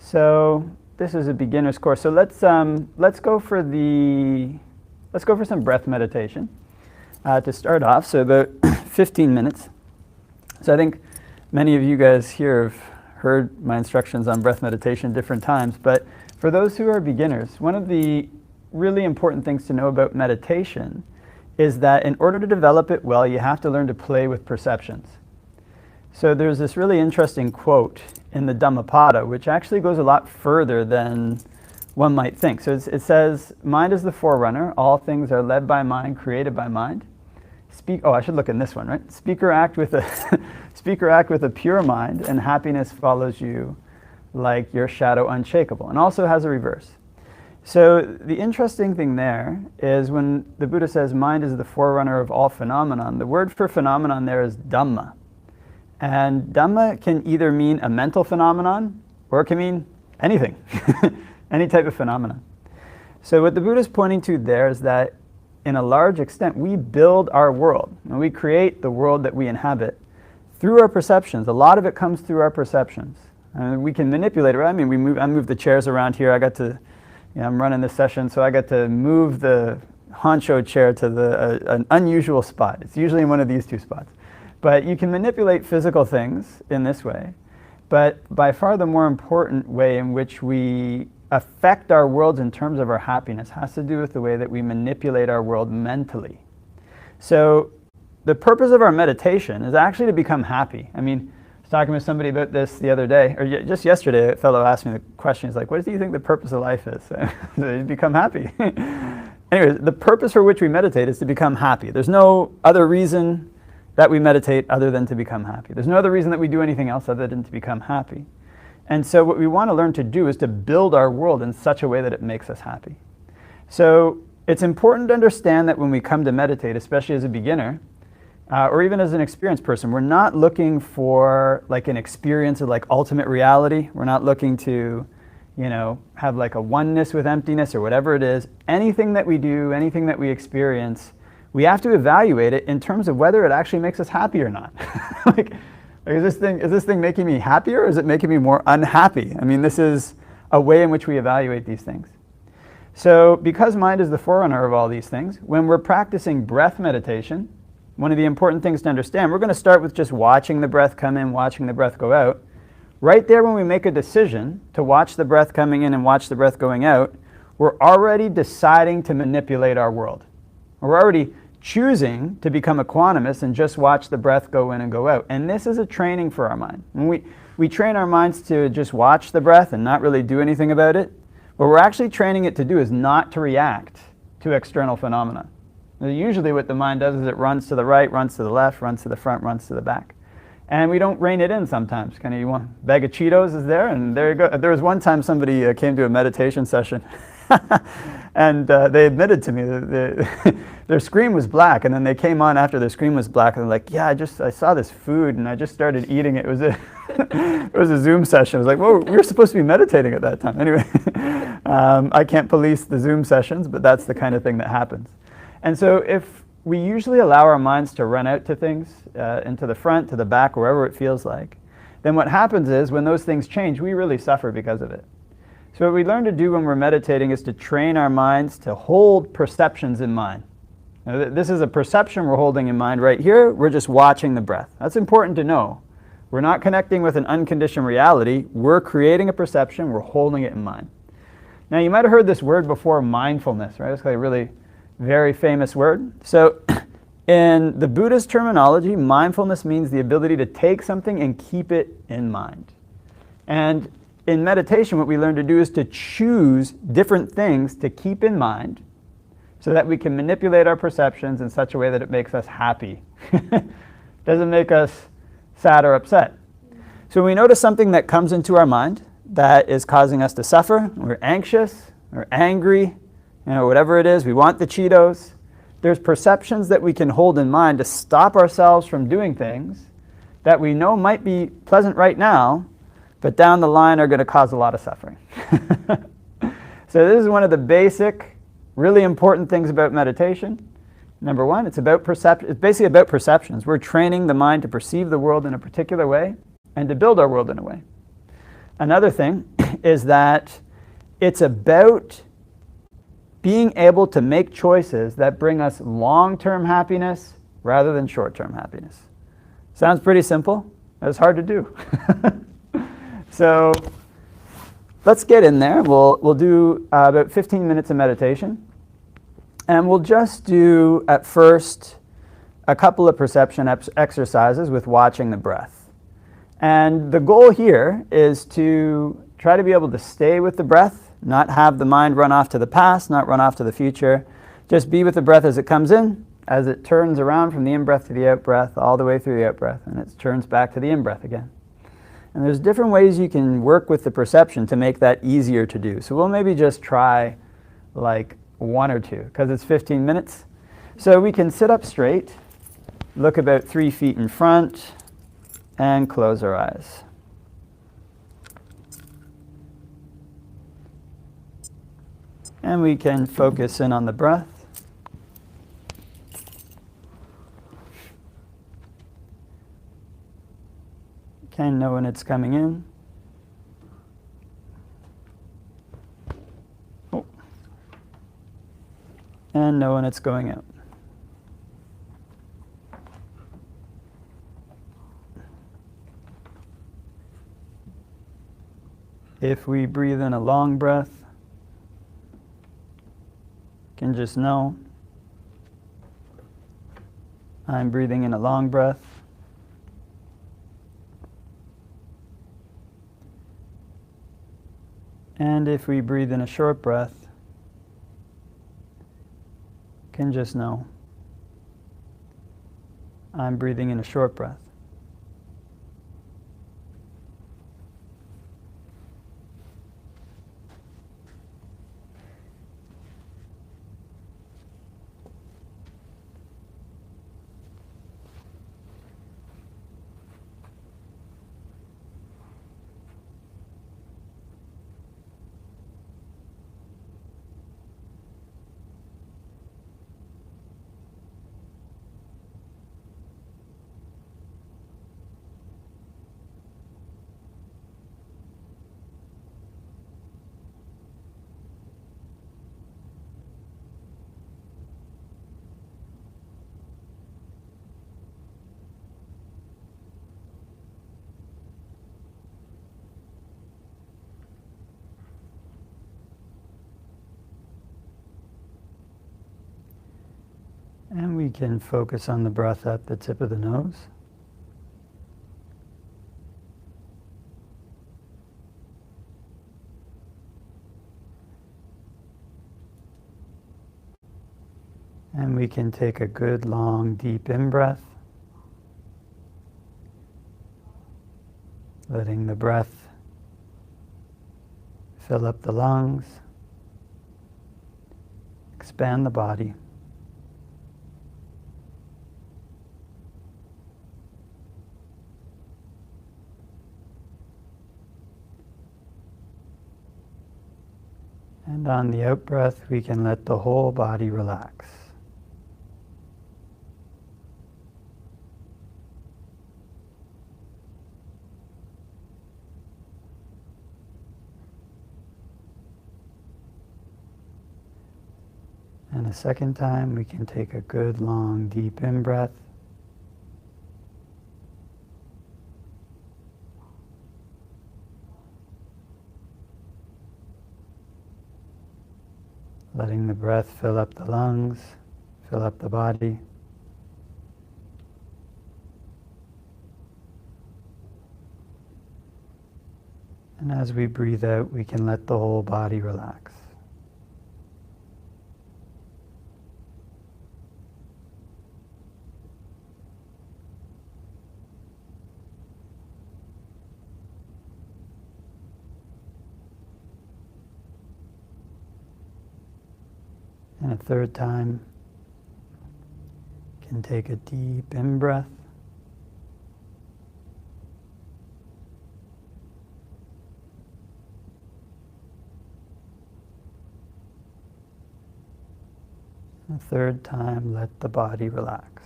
So this is a beginner's course. So let's go for some breath meditation to start off. So about 15 minutes. So I think many of you guys here have heard my instructions on breath meditation different times, but for those who are beginners, one of the really important things to know about meditation is that in order to develop it well, you have to learn to play with perceptions. So there's this really interesting quote in the Dhammapada, which actually goes a lot further than one might think. So it says, mind is the forerunner, all things are led by mind, created by mind. I should look in this one, right? Speaker act with a pure mind, and happiness follows you like your shadow unshakable, and also has a reverse. So the interesting thing there is when the Buddha says mind is the forerunner of all phenomenon, the word for phenomenon there is Dhamma. And Dhamma can either mean a mental phenomenon or it can mean anything, any type of phenomenon. So what the Buddha is pointing to there is that in a large extent we build our world and we create the world that we inhabit through our perceptions. A lot of it comes through our perceptions. And we can manipulate it, right? I mean, I move the chairs around here. I'm running this session, so I got to move the honcho chair to an unusual spot. It's usually in one of these two spots. But you can manipulate physical things in this way. But by far the more important way in which we affect our worlds in terms of our happiness has to do with the way that we manipulate our world mentally. So the purpose of our meditation is actually to become happy. I mean, I was talking with somebody about this the other day, or just yesterday, a fellow asked me the question, he's like, what do you think the purpose of life is? To become happy. Anyways, the purpose for which we meditate is to become happy. There's no other reason that we meditate other than to become happy. There's no other reason that we do anything else other than to become happy. And so what we want to learn to do is to build our world in such a way that it makes us happy. So it's important to understand that when we come to meditate, especially as a beginner, or even as an experienced person, we're not looking for like an experience of like ultimate reality. We're not looking to, have like a oneness with emptiness or whatever it is. Anything that we do, anything that we experience, we have to evaluate it in terms of whether it actually makes us happy or not. Is this thing making me happier or is it making me more unhappy? I mean, this is a way in which we evaluate these things. So because mind is the forerunner of all these things, when we're practicing breath meditation, one of the important things to understand, we're going to start with just watching the breath come in, watching the breath go out. Right there when we make a decision to watch the breath coming in and watch the breath going out, we're already deciding to manipulate our world. We're already choosing to become equanimous and just watch the breath go in and go out. And this is a training for our mind. When we train our minds to just watch the breath and not really do anything about it, what we're actually training it to do is not to react to external phenomena. Usually what the mind does is it runs to the right, runs to the left, runs to the front, runs to the back. And we don't rein it in sometimes. You want a bag of Cheetos is there, and there you go. There was one time somebody came to a meditation session and they admitted to me that their screen was black, and then they came on after their screen was black and they're like, yeah, I saw this food and I just started eating it. It was a Zoom session. I was like, whoa, we were supposed to be meditating at that time. Anyway, I can't police the Zoom sessions, but that's the kind of thing that happens. And so if we usually allow our minds to run out to things, into the front, to the back, wherever it feels like, then what happens is when those things change, we really suffer because of it. So what we learn to do when we're meditating is to train our minds to hold perceptions in mind. Now, this is a perception we're holding in mind right here. We're just watching the breath. That's important to know. We're not connecting with an unconditioned reality. We're creating a perception. We're holding it in mind. Now, you might have heard this word before, mindfulness, right? It's like a really very famous word. So in the Buddhist terminology, mindfulness means the ability to take something and keep it in mind. And in meditation, what we learn to do is to choose different things to keep in mind so that we can manipulate our perceptions in such a way that it makes us happy. Doesn't make us sad or upset. So when we notice something that comes into our mind that is causing us to suffer, we're anxious, we're angry, whatever it is, we want the Cheetos, there's perceptions that we can hold in mind to stop ourselves from doing things that we know might be pleasant right now, but down the line are going to cause a lot of suffering. So this is one of the basic, really important things about meditation. Number one, it's basically about perceptions. We're training the mind to perceive the world in a particular way and to build our world in a way. Another thing is that it's about being able to make choices that bring us long-term happiness rather than short-term happiness. Sounds pretty simple. It's hard to do. So let's get in there. We'll do about 15 minutes of meditation. And we'll just do, at first, a couple of perception exercises with watching the breath. And the goal here is to try to be able to stay with the breath, not have the mind run off to the past, not run off to the future. Just be with the breath as it comes in, as it turns around from the in-breath to the out-breath, all the way through the out-breath, and it turns back to the in-breath again. And there's different ways you can work with the perception to make that easier to do. So we'll maybe just try like 1 or 2, because it's 15 minutes. So we can sit up straight, look about 3 feet in front, and close our eyes. And we can focus in on the breath. Can know when it's coming in. Oh. And know when it's going out. If we breathe in a long breath, can just know I'm breathing in a long breath. And if we breathe in a short breath, can just know I'm breathing in a short breath. And we can focus on the breath at the tip of the nose. And we can take a good long deep in-breath, letting the breath fill up the lungs, expand the body. And on the out-breath, we can let the whole body relax. And a second time, we can take a good long deep in-breath. Letting the breath fill up the lungs, fill up the body. And as we breathe out, we can let the whole body relax. And a third time, can take a deep in-breath. And a third time, let the body relax.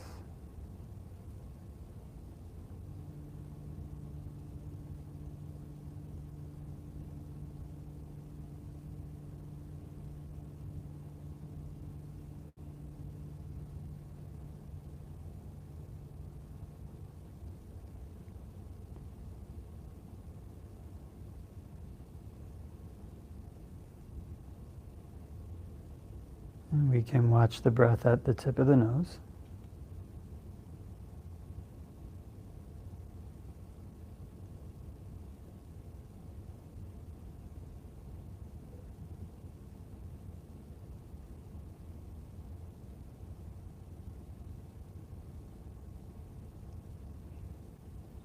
And we can watch the breath at the tip of the nose.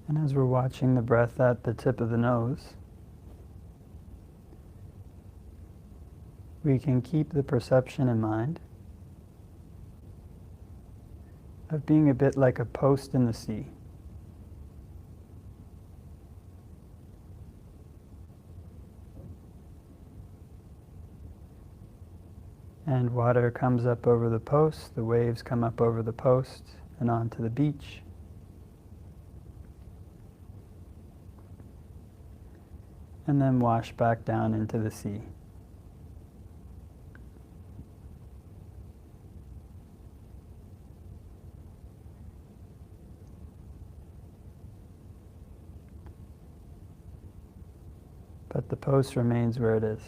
And as we're watching the breath at the tip of the nose, we can keep the perception in mind of being a bit like a post in the sea. And water comes up over the post, the waves come up over the post and onto the beach. And then wash back down into the sea. But the post remains where it is.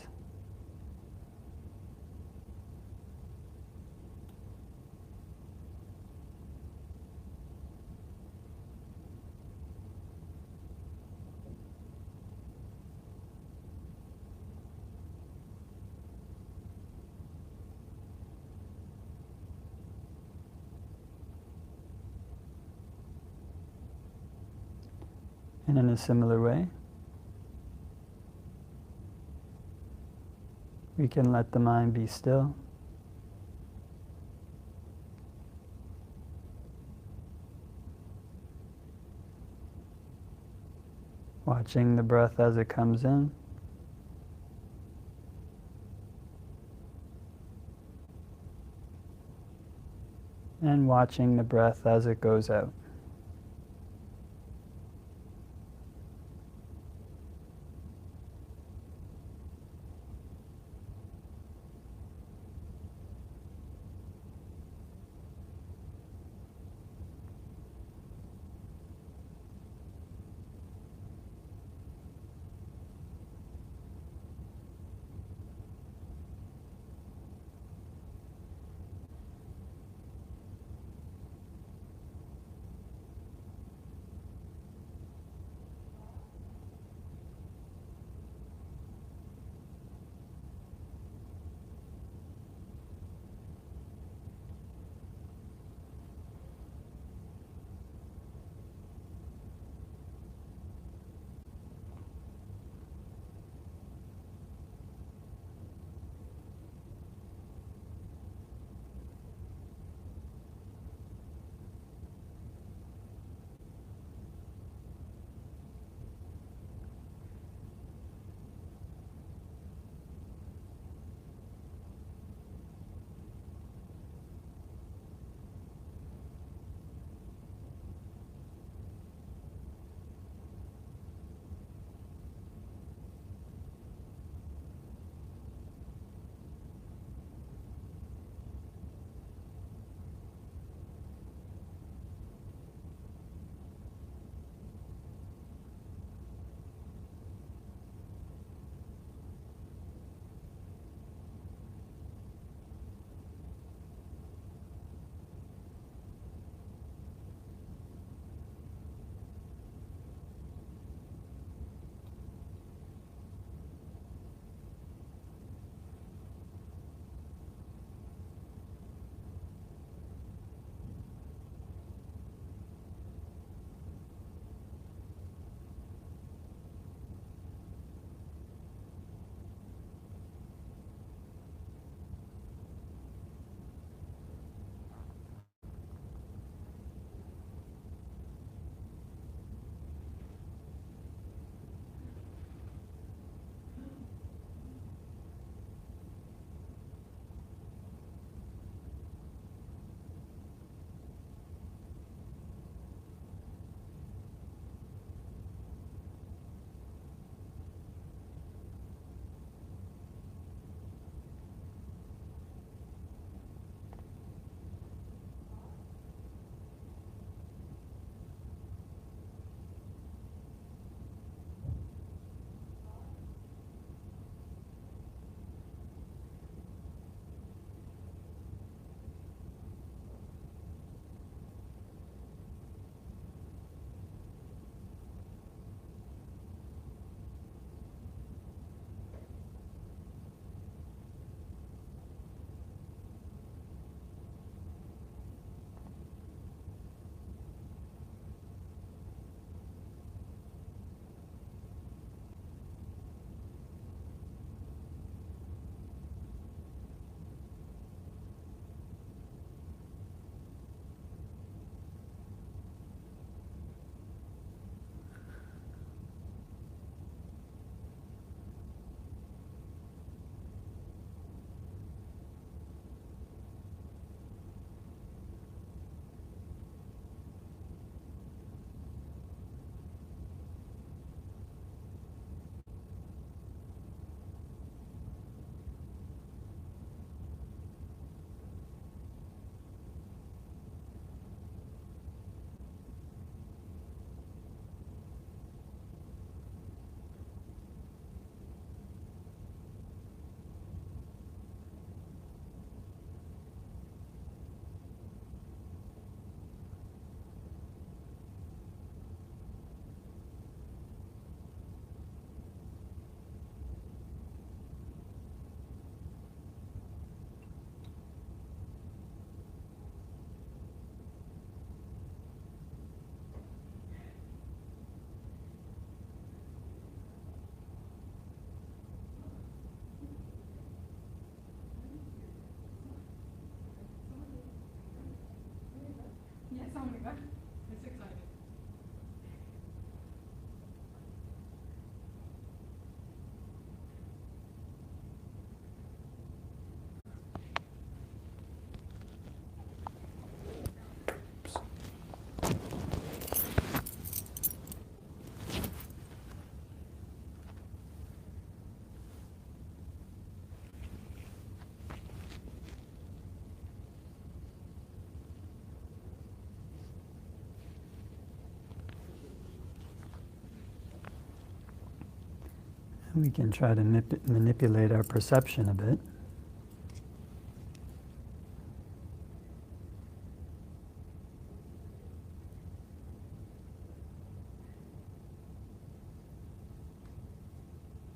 And in a similar way, we can let the mind be still. Watching the breath as it comes in. And watching the breath as it goes out. We can try to manipulate our perception a bit.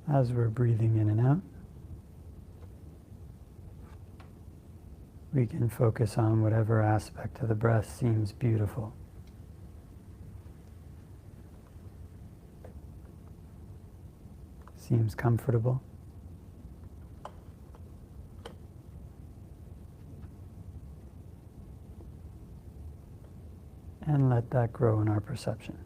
As we're breathing in and out, we can focus on whatever aspect of the breath seems beautiful. Seems comfortable. And let that grow in our perception.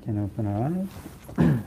can open our eyes.